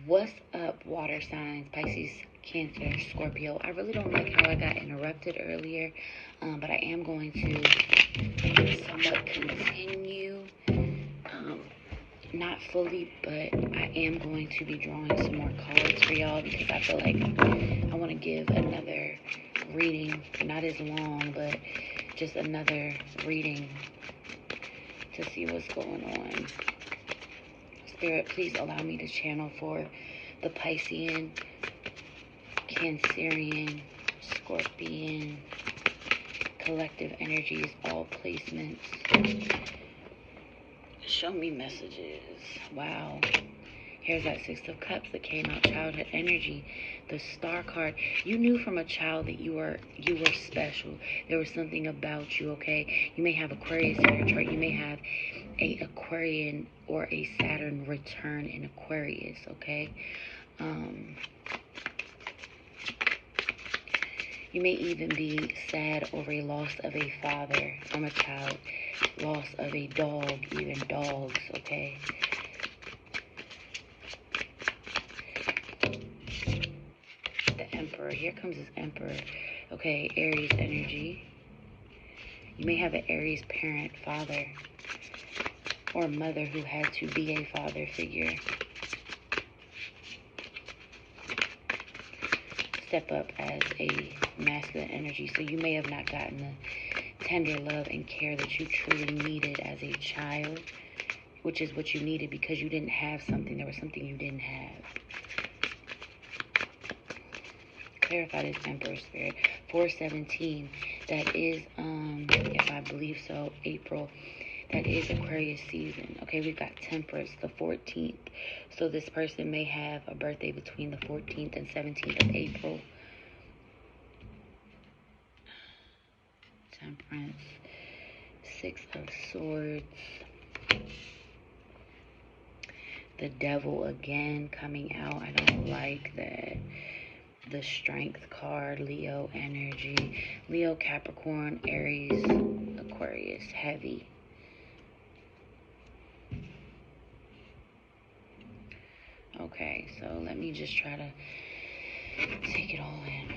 What's up, water signs, Pisces, Cancer, Scorpio? I really don't like how I got interrupted earlier, but I am going to somewhat continue. Not fully, but I am going to be drawing some more cards for y'all because I feel like I want to give another reading, not as long, but just another reading to see what's going on. Spirit, please allow me to channel for the Piscean, Cancerian, Scorpion, collective energies, all placements. Show me messages. Wow. Here's that Six of Cups that came out, childhood energy. The Star card. You knew from a child that you were special. There was something about you, okay? You may have Aquarius in your chart. You may have a Aquarian or a Saturn return in Aquarius, okay? You may even be sad over a loss of a father from a child, loss of a dog, even dogs, okay? The Emperor, here comes this Emperor, okay? Aries energy. You may have an Aries parent, father, or mother who had to be a father figure. Step up as a masculine energy. So you may have not gotten the tender love and care that you truly needed as a child, which is what you needed because you didn't have something. There was something you didn't have. Clarify this Emperor spirit. 417. That is, if I believe so, April. That is Aquarius season. Okay, we've got Temperance, the 14th. So this person may have a birthday between the 14th and 17th of April. Temperance, Six of Swords. The Devil again coming out. I don't like that. The Strength card, Leo energy. Leo, Capricorn, Aries, Aquarius, heavy. Okay, so let me just try to take it all in.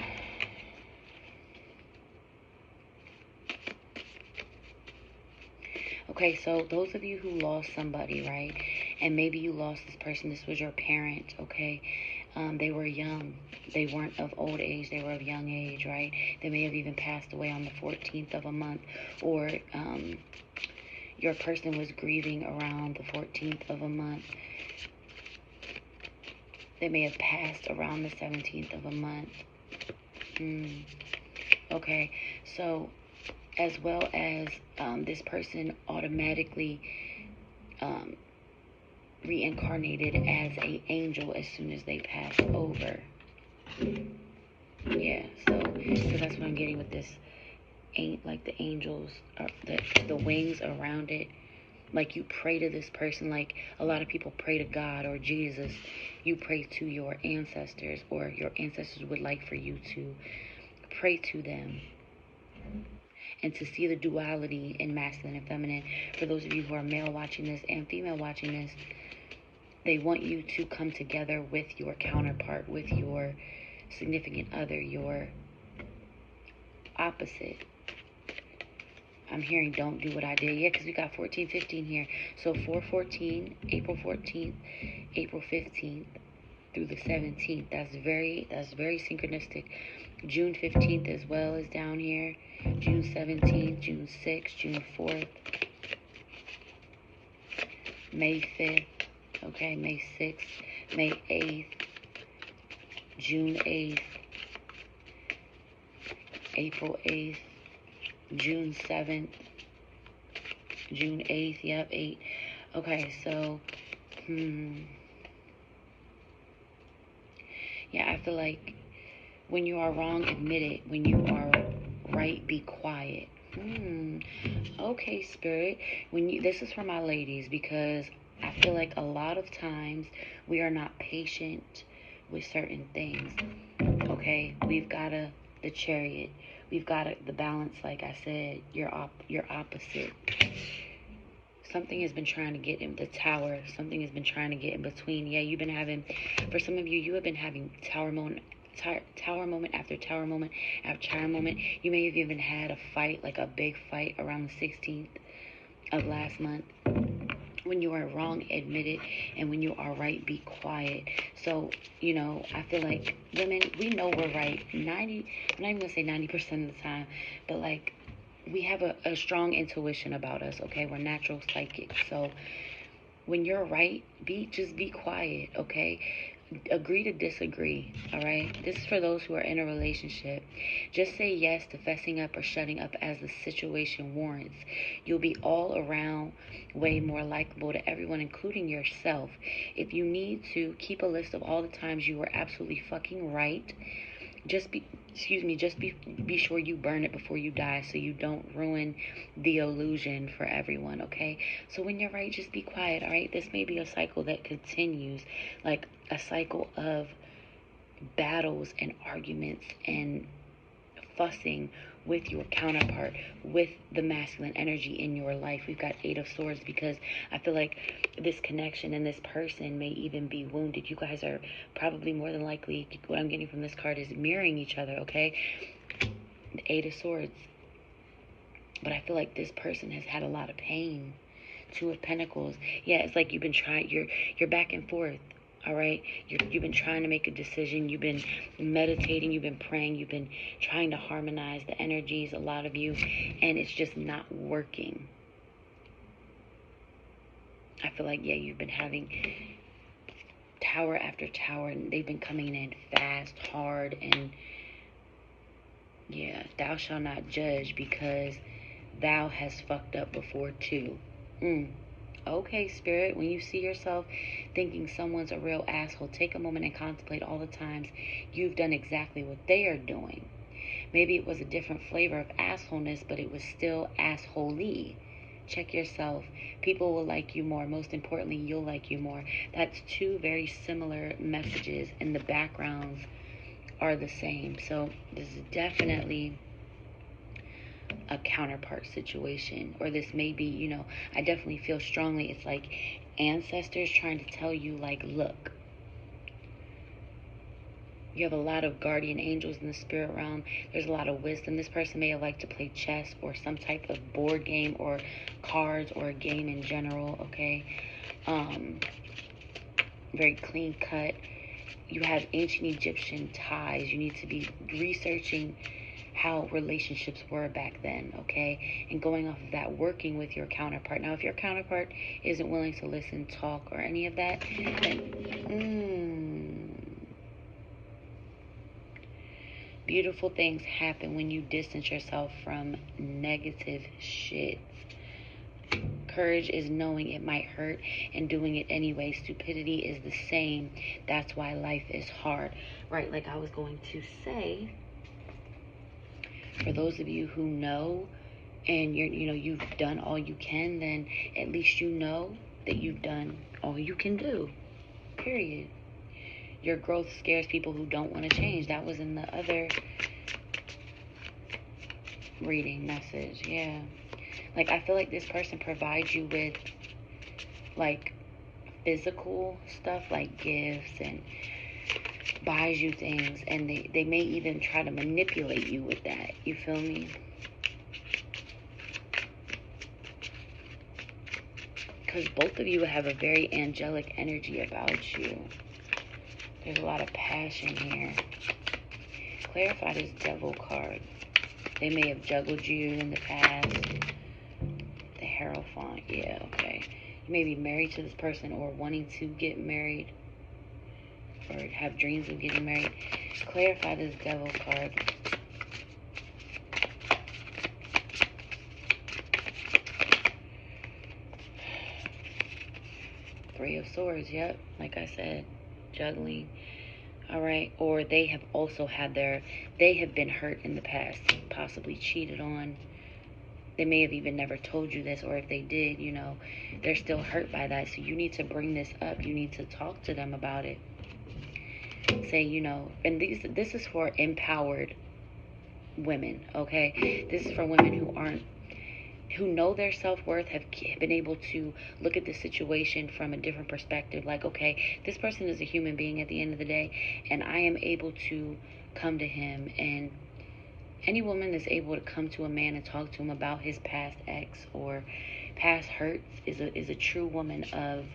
Okay, so those of you who lost somebody, right? And maybe you lost this person. This was your parent, okay? They were young. They weren't of old age. They were of young age, right? They may have even passed away on the 14th of a month. Or your person was grieving around the 14th of a month. They may have passed around the 17th of a month. Okay, so as well as this person automatically reincarnated as an angel as soon as they passed over. Yeah, so that's what I'm getting with this. Ain't like the angels, the wings around it. Like you pray to this person, like a lot of people pray to God or Jesus. You pray to your ancestors, or your ancestors would like for you to pray to them. And to see the duality in masculine and feminine. For those of you who are male watching this and female watching this, they want you to come together with your counterpart, with your significant other, your opposite. I'm hearing don't do what I did. Yeah, because we got 14, 15 here. So 4/14, April 14th, April 15th through the 17th. That's very synchronistic. June 15th as well is down here. June 17th, June 6th, June 4th. May 5th. Okay, May 6th, May 8th, June 8th, April 8th, June 7th, June 8th, yep, 8. Okay, so, yeah, I feel like when you are wrong, admit it. When you are right, be quiet. Okay, Spirit. This is for my ladies, because I feel like a lot of times we are not patient with certain things. Okay, we've got the Chariot. We've got the Balance, like I said, your opposite. Something has been trying to get in the tower. Something has been trying to get in between. Yeah, you've been having, for some of you, you have been having tower moment after tower moment after tower moment. You may have even had a fight, like a big fight around the 16th of last month. When you are wrong, admit it. And when you are right, be quiet. So, you know, I feel like women, we know we're right. I'm not even going to say 90% of the time. But, like, we have a strong intuition about us, okay? We're natural psychics. So, when you're right, just be quiet, okay? Agree to disagree, all right? This is for those who are in a relationship. Just say yes to fessing up or shutting up as the situation warrants. You'll be all around way more likable to everyone, including yourself. If you need to, keep a list of all the times you were absolutely fucking right. Just be sure you burn it before you die so you don't ruin the illusion for everyone, okay? So when you're right, just be quiet, all right? This may be a cycle that continues, like a cycle of battles and arguments and fussing with your counterpart, with the masculine energy in your life. We've got 8 of Swords because I feel like this connection and this person may even be wounded. You guys are probably more than likely, what I'm getting from this card is mirroring each other, okay? The 8 of Swords. But I feel like this person has had a lot of pain. 2 of Pentacles. Yeah, it's like you've been trying, you're back and forth. All right, you've been trying to make a decision. You've been meditating. You've been praying. You've been trying to harmonize the energies, a lot of you, and it's just not working. I feel like, yeah, you've been having tower after tower, and they've been coming in fast, hard, and yeah, thou shalt not judge because thou has fucked up before too. Okay, Spirit, when you see yourself thinking someone's a real asshole, take a moment and contemplate all the times you've done exactly what they are doing. Maybe it was a different flavor of assholeness, but it was still assholey. Check yourself. People will like you more. Most importantly, you'll like you more. That's 2 very similar messages, and the backgrounds are the same. So this is definitely a counterpart situation, or this may be, you know, I definitely feel strongly it's like ancestors trying to tell you, like, look, you have a lot of guardian angels in the spirit realm. There's a lot of wisdom. This person may have liked to play chess or some type of board game or cards or a game in general, okay? Very clean cut. You have ancient Egyptian ties. You need to be researching how relationships were back then, okay? And going off of that, working with your counterpart. Now, if your counterpart isn't willing to listen, talk, or any of that, then beautiful things happen when you distance yourself from negative shit. Courage is knowing it might hurt and doing it anyway. Stupidity is the same. That's why life is hard. Right, like I was going to say, for those of you who know and you've done all you can, then at least you know that you've done all you can do. Period. Your growth scares people who don't want to change. That was in the other reading message. Yeah. Like, I feel like this person provides you with, like, physical stuff, like gifts, and buys you things, and they may even try to manipulate you with that. You feel me? Because both of you have a very angelic energy about you. There's a lot of passion here. Clarify this Devil card. They may have juggled you in the past. The Hierophant, yeah, okay. You may be married to this person or wanting to get married or have dreams of getting married. Clarify this Devil card. Three of Swords, yep, like I said, juggling. All right, or they have also had they have been hurt in the past, possibly cheated on. They may have even never told you this, or if they did, they're still hurt by that. So you need to bring this up. You need to talk to them about it. Say, and this is for empowered women, okay? This is for women who aren't who know their self-worth have been able to look at the situation from a different perspective. Like, okay, this person is a human being at the end of the day, and I am able to come to him. And any woman that's able to come to a man and talk to him about his past ex or past hurts is a true woman of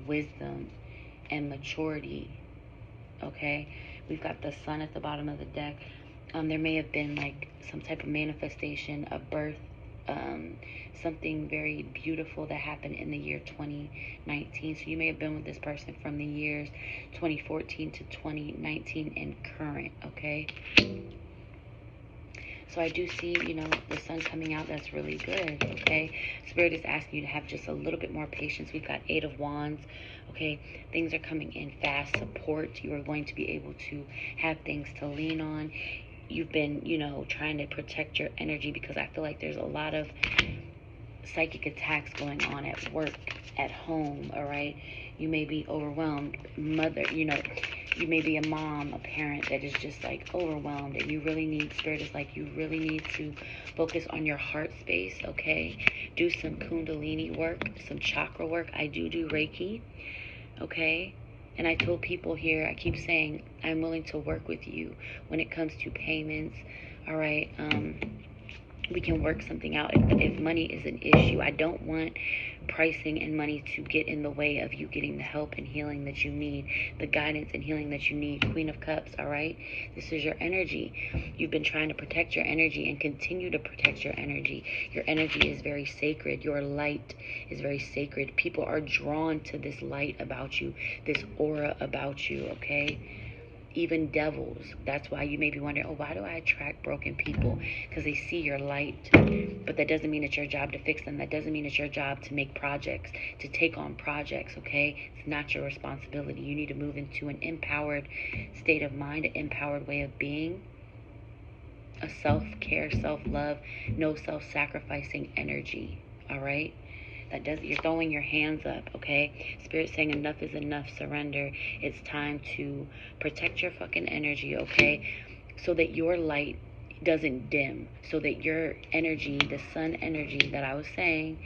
wisdom and maturity. Okay, we've got the sun at the bottom of the deck. There may have been like some type of manifestation of birth, something very beautiful that happened in the year 2019. So you may have been with this person from the years 2014 to 2019 and current. Okay, so I do see, the sun coming out. That's really good, okay? Spirit is asking you to have just a little bit more patience. We've got 8 of Wands, okay? Things are coming in fast. Support. You are going to be able to have things to lean on. You've been, trying to protect your energy because I feel like there's a lot of psychic attacks going on at work, at home, all right? You may be overwhelmed. Mother, you may be a mom, a parent that is just like overwhelmed, and you really need, Spirit is like, you really need to focus on your heart space, okay? Do some kundalini work, some chakra work. I do Reiki, okay? And I told people here, I keep saying, I'm willing to work with you when it comes to payments, all right? We can work something out if money is an issue. I don't want pricing and money to get in the way of you getting the help and healing that you need, the guidance and healing that you need. Queen of Cups, all right? This is your energy. You've been trying to protect your energy and continue to protect your energy. Your energy is very sacred. Your light is very sacred. People are drawn to this light about you, this aura about you, okay? Even devils. That's why you may be wondering, oh, why do I attract broken people? Because they see your light. But that doesn't mean it's your job to fix them. That doesn't mean it's your job to make projects, to take on projects, okay? It's not your responsibility. You need to move into an empowered state of mind, an empowered way of being, a self-care, self-love, no self-sacrificing energy, all right? You're throwing your hands up, okay? Spirit saying enough is enough, surrender. It's time to protect your fucking energy, okay? So that your light doesn't dim, so that your energy, the sun energy that I was saying,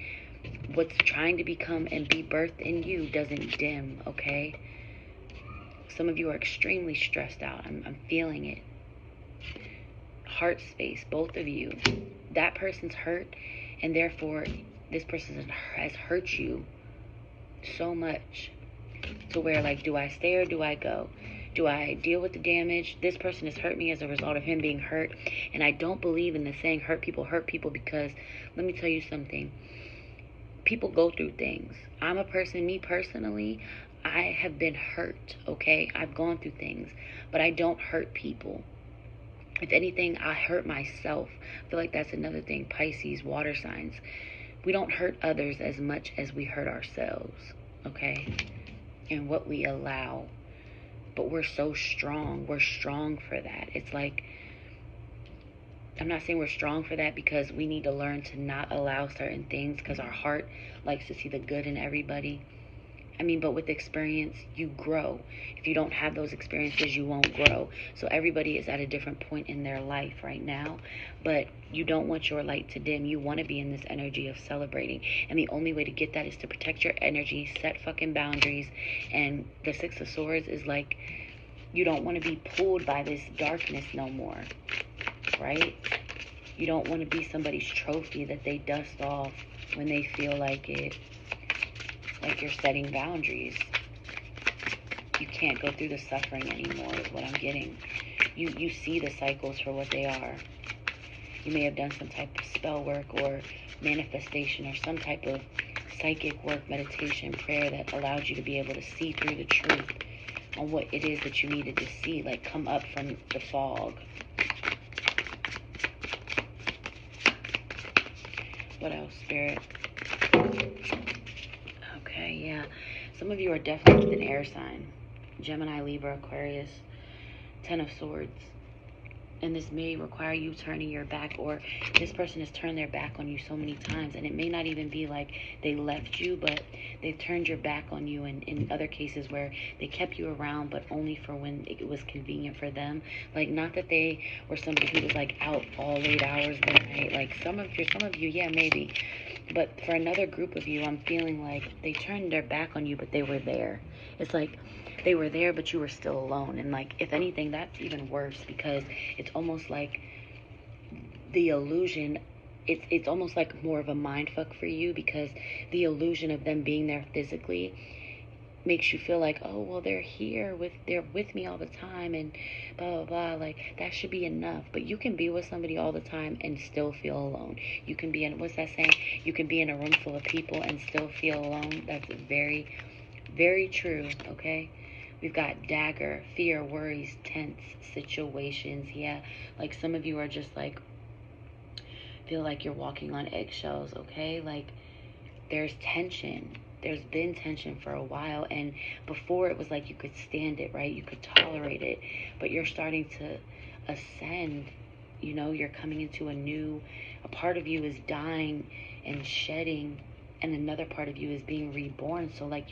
what's trying to become and be birthed in you doesn't dim, okay? Some of you are extremely stressed out. I'm feeling it. Heart space, both of you. That person's hurt, and therefore this person has hurt you so much to where, like, do I stay or do I go? Do I deal with the damage? This person has hurt me as a result of him being hurt. And I don't believe in the saying hurt people, because let me tell you something. People go through things. I'm a person, me personally, I have been hurt, okay? I've gone through things, but I don't hurt people. If anything, I hurt myself. I feel like that's another thing. Pisces, water signs. We don't hurt others as much as we hurt ourselves, okay? And what we allow. But we're so strong. We're strong for that. It's like, I'm not saying we're strong for that because we need to learn to not allow certain things because our heart likes to see the good in everybody. But with experience, you grow. If you don't have those experiences, you won't grow. So everybody is at a different point in their life right now, but you don't want your light to dim. You want to be in this energy of celebrating. And the only way to get that is to protect your energy, set fucking boundaries. And the Six of Swords is like, you don't want to be pulled by this darkness no more, right? You don't want to be somebody's trophy that they dust off when they feel like it. Like, you're setting boundaries. You can't go through the suffering anymore is what I'm getting. You see the cycles for what they are. You may have done some type of spell work or manifestation or some type of psychic work, meditation, prayer that allowed you to be able to see through the truth on what it is that you needed to see, like come up from the fog. What else, Spirit? Okay, yeah. Some of you are definitely with an air sign. Gemini, Libra, Aquarius, Ten of Swords. And this may require you turning your back, or this person has turned their back on you so many times, and it may not even be like they left you, but they've turned your back on you. And in other cases where they kept you around, but only for when it was convenient for them. Like, not that they were somebody who was like out all late hours of the night. Like some of you, yeah, maybe. But for another group of you, I'm feeling like they turned their back on you, but they were there. It's like they were there, but you were still alone. And like, if anything, that's even worse, because it's almost like the illusion, it's almost like more of a mind fuck for you, because the illusion of them being there physically makes you feel like, oh, well, they're with me all the time, and blah blah blah. Like, that should be enough. But you can be with somebody all the time and still feel alone. You can be in, what's that saying, you can be in a room full of people and still feel alone. That's very, very true. Okay, we've got dagger, fear, worries, tense situations. Yeah, like some of you are just like, feel like you're walking on eggshells. Okay, like there's tension. There's been tension for a while, and before it was like you could stand it, right? You could tolerate it, but you're starting to ascend. You know, you're coming into a part of you is dying and shedding, and another part of you is being reborn. So like,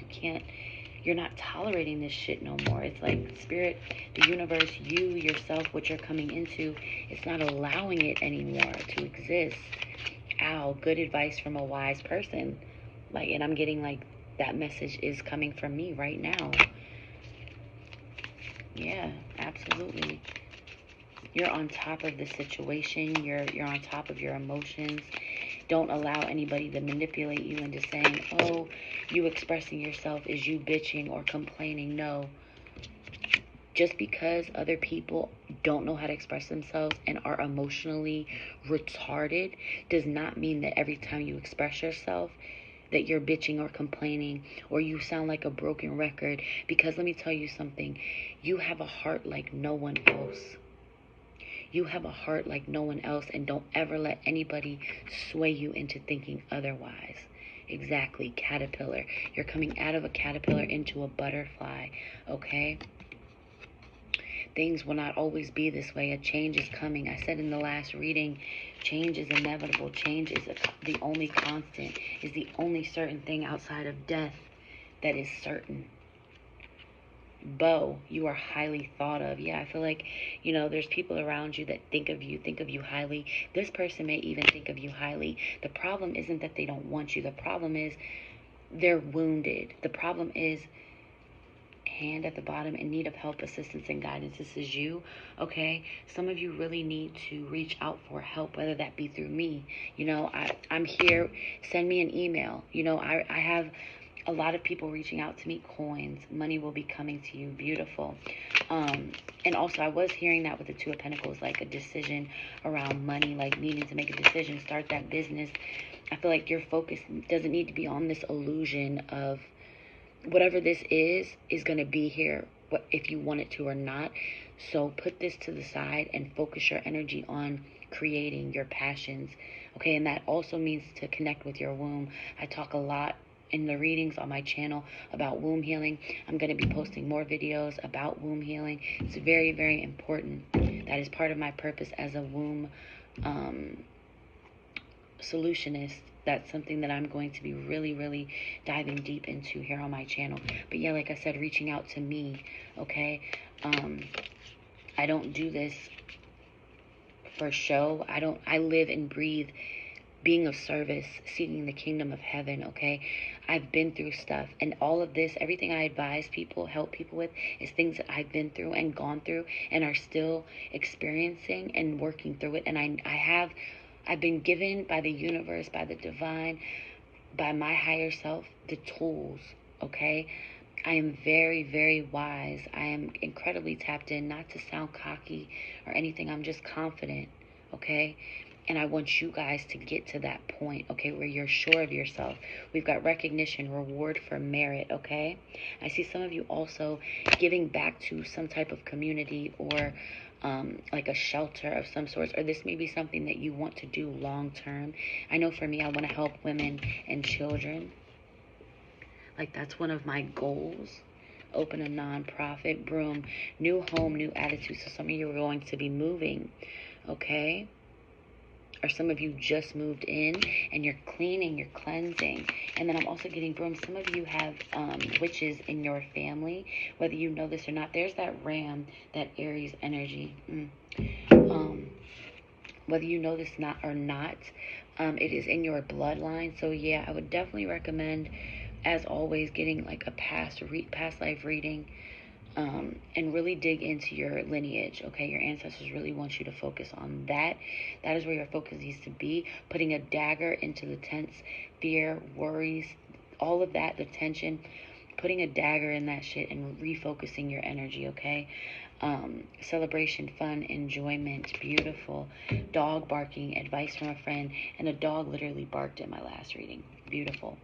you're not tolerating this shit no more. It's like spirit, the universe, you, yourself, what you're coming into, it's not allowing it anymore to exist. Ow, good advice from a wise person. Like, and I'm getting like that message is coming from me right now. Yeah, absolutely. You're on top of the situation. You're on top of your emotions. Don't allow anybody to manipulate you into saying, oh, you expressing yourself is you bitching or complaining. No. Just because other people don't know how to express themselves and are emotionally retarded does not mean that every time you express yourself that you're bitching or complaining, or you sound like a broken record. Because let me tell you something, you have a heart like no one else. You have a heart like no one else, and don't ever let anybody sway you into thinking otherwise. Exactly, caterpillar. You're coming out of a caterpillar into a butterfly, okay? Things will not always be this way. A change is coming. I said in the last reading, change is inevitable. Change is the only constant, is the only certain thing outside of death that is certain. Bo, you are highly thought of. Yeah, I feel like, there's people around you that think of you highly. This person may even think of you highly. The problem isn't that they don't want you. The problem is they're wounded. The problem is hand at the bottom in need of help, assistance, and guidance. This is you, okay? Some of you really need to reach out for help, whether that be through me. I'm here. Send me an email. I have a lot of people reaching out to me. Coins, money will be coming to you. Beautiful. And also, I was hearing that with the Two of Pentacles, like a decision around money, like needing to make a decision, start that business. I feel like your focus doesn't need to be on this illusion of whatever this is going to be here, if you want it to or not. So put this to the side and focus your energy on creating your passions. Okay, and that also means to connect with your womb. I talk a lot in the readings on my channel about womb healing. I'm going to be posting more videos about womb healing. It's very, very important. That is part of my purpose as a womb solutionist. That's something that I'm going to be really, really diving deep into here on my channel. But yeah, like I said, reaching out to me, okay? I don't do this for show. I live and breathe being of service, seeking the kingdom of heaven, okay? I've been through stuff, and all of this, everything I advise people, help people with, is things that I've been through and gone through and are still experiencing and working through it. And I've been given by the universe, by the divine, by my higher self, the tools, okay? I am very, very wise. I am incredibly tapped in, not to sound cocky or anything. I'm just confident, okay? And I want you guys to get to that point, okay, where you're sure of yourself. We've got recognition, reward for merit, okay? I see some of you also giving back to some type of community, or like a shelter of some sort, or this may be something that you want to do long term. I know for me, I want to help women and children. Like, that's one of my goals, open a non-profit, broom, new home, new attitude. So some of you are going to be moving, okay? Or some of you just moved in and you're cleaning, you're cleansing. And then I'm also getting broom. Some of you have witches in your family, whether you know this or not. There's that ram, that Aries energy. Whether you know this or not, it is in your bloodline. So yeah, I would definitely recommend, as always, getting like a past life reading, and really dig into your lineage. Okay, your ancestors really want you to focus on that. That is where your focus needs to be. Putting a dagger into the tense fear, worries, all of that, the tension, putting a dagger in that shit and refocusing your energy. Okay. Celebration, fun, enjoyment, beautiful. Dog barking, advice from a friend, and a dog literally barked in my last reading. Beautiful.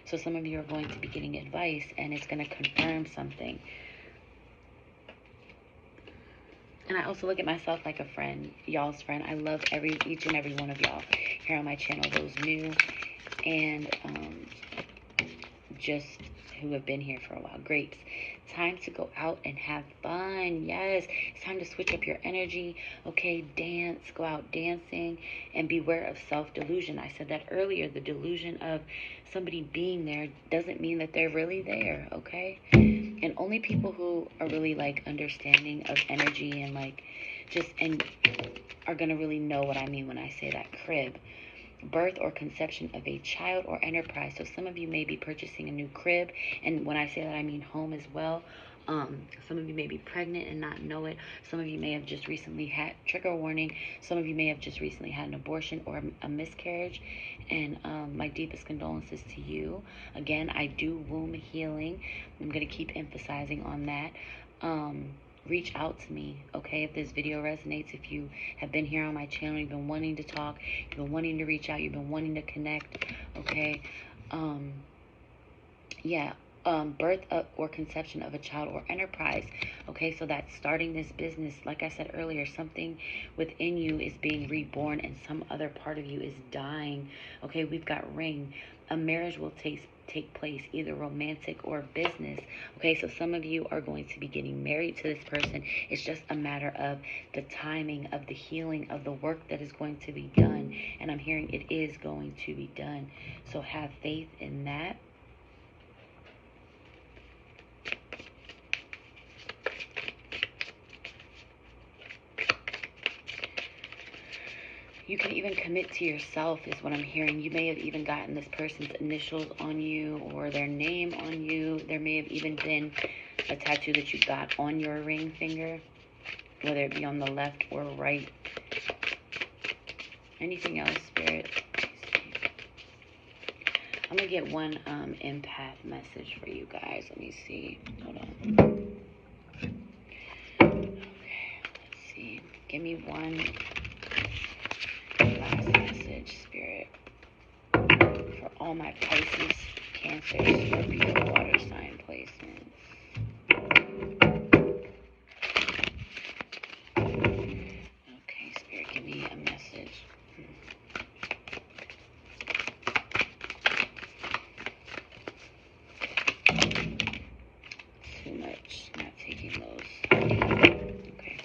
So some of you are going to be getting advice, and it's going to confirm something. And I also look at myself like a friend, y'all's friend. I love each and every one of y'all here on my channel, those new and just who have been here for a while. Grapes. Time to go out and have fun. Yes, it's time to switch up your energy. Okay, dance, go out dancing, and beware of self-delusion. I said that earlier. The delusion of somebody being there doesn't mean that they're really there, okay? And only people who are really like understanding of energy and like and are gonna really know what I mean when I say that. Crib. Birth or conception of a child or enterprise. So some of you may be purchasing a new crib, and when I say that I mean home as well. Some of you may be pregnant and not know it. Some of you may have just recently had, trigger warning, some of you may have just recently had an abortion or a miscarriage, and my deepest condolences to you. Again, I do womb healing. I'm going to keep emphasizing on that. Reach out to me, okay, if this video resonates. If you have been here on my channel, you've been wanting to talk, you've been wanting to reach out, you've been wanting to connect, okay. Birth or conception of a child or enterprise, okay. So that's starting this business. Like I said earlier, something within you is being reborn and some other part of you is dying, okay. We've got ring. A marriage will take place, either romantic or business, okay. So some of you are going to be getting married to this person. It's just a matter of the timing of the healing of the work that is going to be done, and I'm hearing it is going to be done. So have faith in that. You can even commit to yourself is what I'm hearing. You may have even gotten this person's initials on you or their name on you. There may have even been a tattoo that you got on your ring finger, whether it be on the left or right. Anything else, Spirit? I'm going to get one empath message for you guys. Let me see. Hold on. Okay, let's see. Give me one last message, Spirit, for all my Pisces, Cancer, Scorpio, water sign placements. Okay, Spirit, give me a message. Too much. Not taking those. Okay.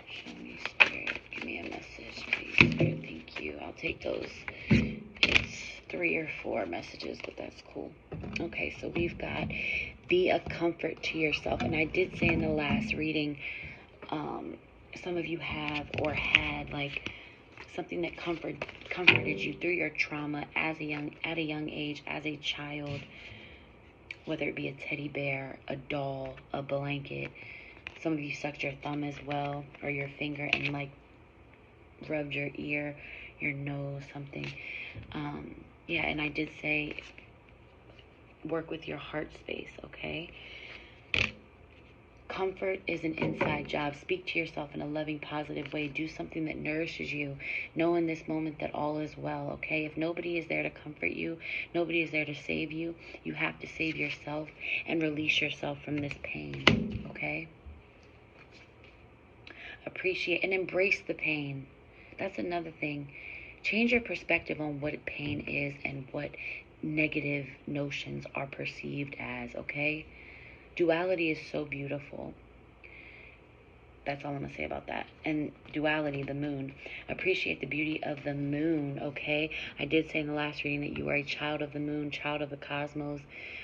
Show me, Spirit. Give me a message, please, Spirit. Thank you. I'll take those. It's 3 or 4 messages, but that's cool. Okay, so we've got be a comfort to yourself. And I did say in the last reading, some of you have or had like something that comforted you through your trauma at a young age, as a child, whether it be a teddy bear, a doll, a blanket. Some of you sucked your thumb as well, or your finger, and like rubbed your ear, your nose, something. Yeah, and I did say work with your heart space, okay? Comfort is an inside job. Speak to yourself in a loving, positive way. Do something that nourishes you. Know in this moment that all is well, okay? If nobody is there to comfort you, nobody is there to save you, you have to save yourself and release yourself from this pain, okay? Appreciate and embrace the pain. That's another thing. Change your perspective on what pain is and what negative notions are perceived as, okay? Duality is so beautiful. That's all I'm going to say about that. And duality, the moon. Appreciate the beauty of the moon, okay? I did say in the last reading that you are a child of the moon, child of the cosmos,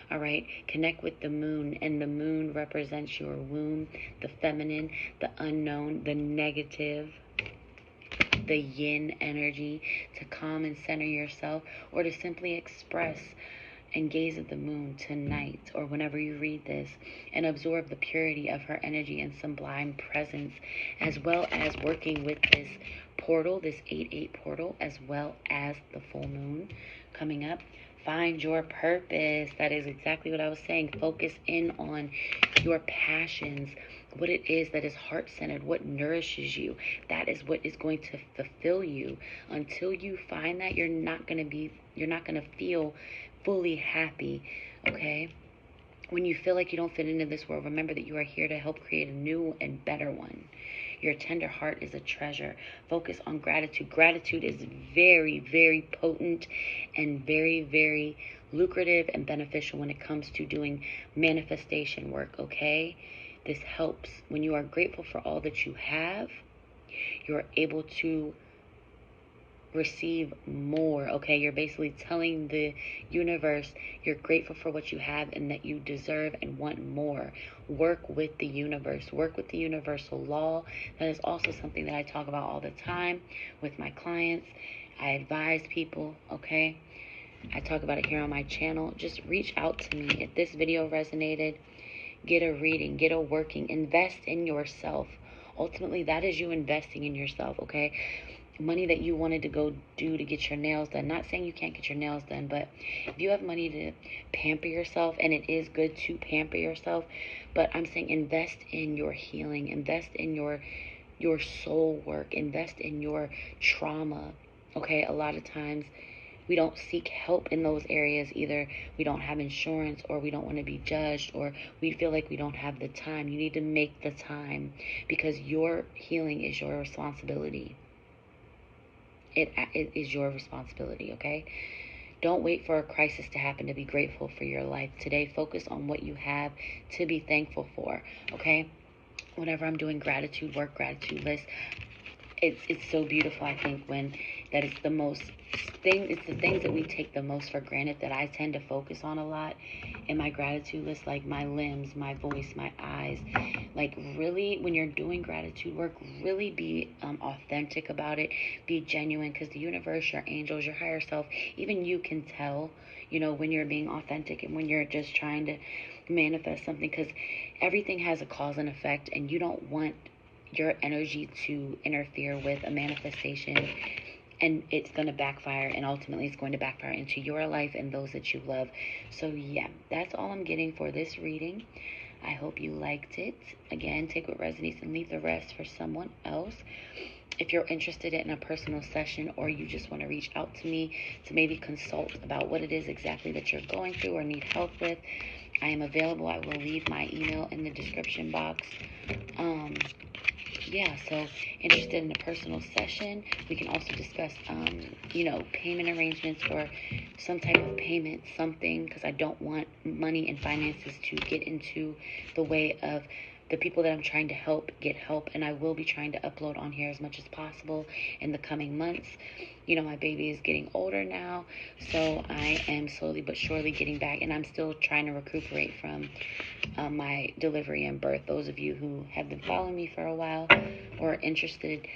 all right? Connect with the moon, and the moon represents your womb, the feminine, the unknown, the negative, the yin energy, to calm and center yourself, or to simply express and gaze at the moon tonight or whenever you read this, and absorb the purity of her energy and sublime presence, as well as working with this portal, this 8-8 portal, as well as the full moon coming up. Find your purpose. That is exactly what I was saying. Focus in on your passions, what it is that is heart-centered, what nourishes you. That is what is going to fulfill you. Until you find that, you're not going to feel fully happy, okay? When you feel like you don't fit into this world, remember that you are here to help create a new and better one. Your tender heart is a treasure. Focus on gratitude. Gratitude is very, very potent and very, very lucrative and beneficial when it comes to doing manifestation work, okay? This helps. When you are grateful for all that you have, you're able to receive more, okay? You're basically telling the universe you're grateful for what you have and that you deserve and want more. Work with the universe. Work with the universal law. That is also something that I talk about all the time with my clients. I advise people, okay? I talk about it here on my channel. Just reach out to me. If this video resonated, get a reading, get a working, invest in yourself. Ultimately, that is you investing in yourself, okay? Money that you wanted to go do to get your nails done. Not saying you can't get your nails done, but if you have money to pamper yourself, and it is good to pamper yourself, but I'm saying invest in your healing, invest in your soul work, invest in your trauma, okay? A lot of times we don't seek help in those areas. Either we don't have insurance, or we don't want to be judged, or we feel like we don't have the time. You need to make the time, because your healing is your responsibility. It is your responsibility, okay? Don't wait for a crisis to happen to be grateful for your life. Today, focus on what you have to be thankful for, okay? Whenever I'm doing gratitude work, gratitude list, it's so beautiful, I think, when that it's the things that we take the most for granted that I tend to focus on a lot in my gratitude list, like my limbs, my voice, my eyes. Like, really, when you're doing gratitude work, really be authentic about it, be genuine, because the universe, your angels, your higher self, even you can tell, when you're being authentic and when you're just trying to manifest something, because everything has a cause and effect, and you don't want your energy to interfere with a manifestation, and it's going to backfire, and ultimately it's going to backfire into your life and those that you love. So yeah, that's all I'm getting for this reading. I hope you liked it. Again, take what resonates and leave the rest for someone else. If you're interested in a personal session, or you just want to reach out to me to maybe consult about what it is exactly that you're going through or need help with, I am available. I will leave my email in the description box. Yeah, so interested in a personal session, we can also discuss, payment arrangements, or some type of payment, something, because I don't want money and finances to get into the way of the people that I'm trying to help get help. And I will be trying to upload on here as much as possible in the coming months. My baby is getting older now, so I am slowly but surely getting back, and I'm still trying to recuperate from my delivery and birth. Those of you who have been following me for a while or interested,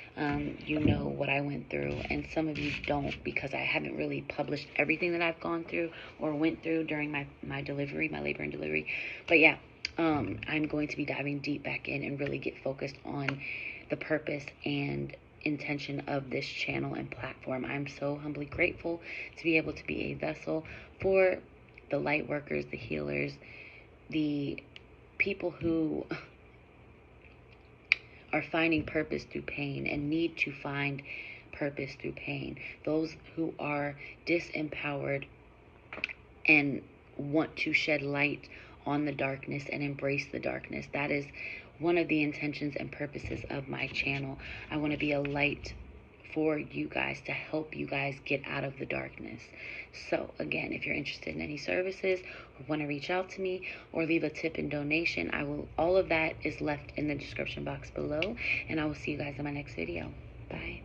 you know what I went through, and some of you don't, because I haven't really published everything that I've gone through or went through during my delivery, my labor and delivery. But yeah, I'm going to be diving deep back in and really get focused on the purpose and intention of this channel and platform. I'm so humbly grateful to be able to be a vessel for the light workers, the healers, the people who are finding purpose through pain and need to find purpose through pain. Those who are disempowered and want to shed light on the darkness and embrace the darkness. That is one of the intentions and purposes of my channel. I want to be a light for you guys, to help you guys get out of the darkness. So again, if you're interested in any services or want to reach out to me or leave a tip and donation, all of that is left in the description box below, and I will see you guys in my next video. Bye.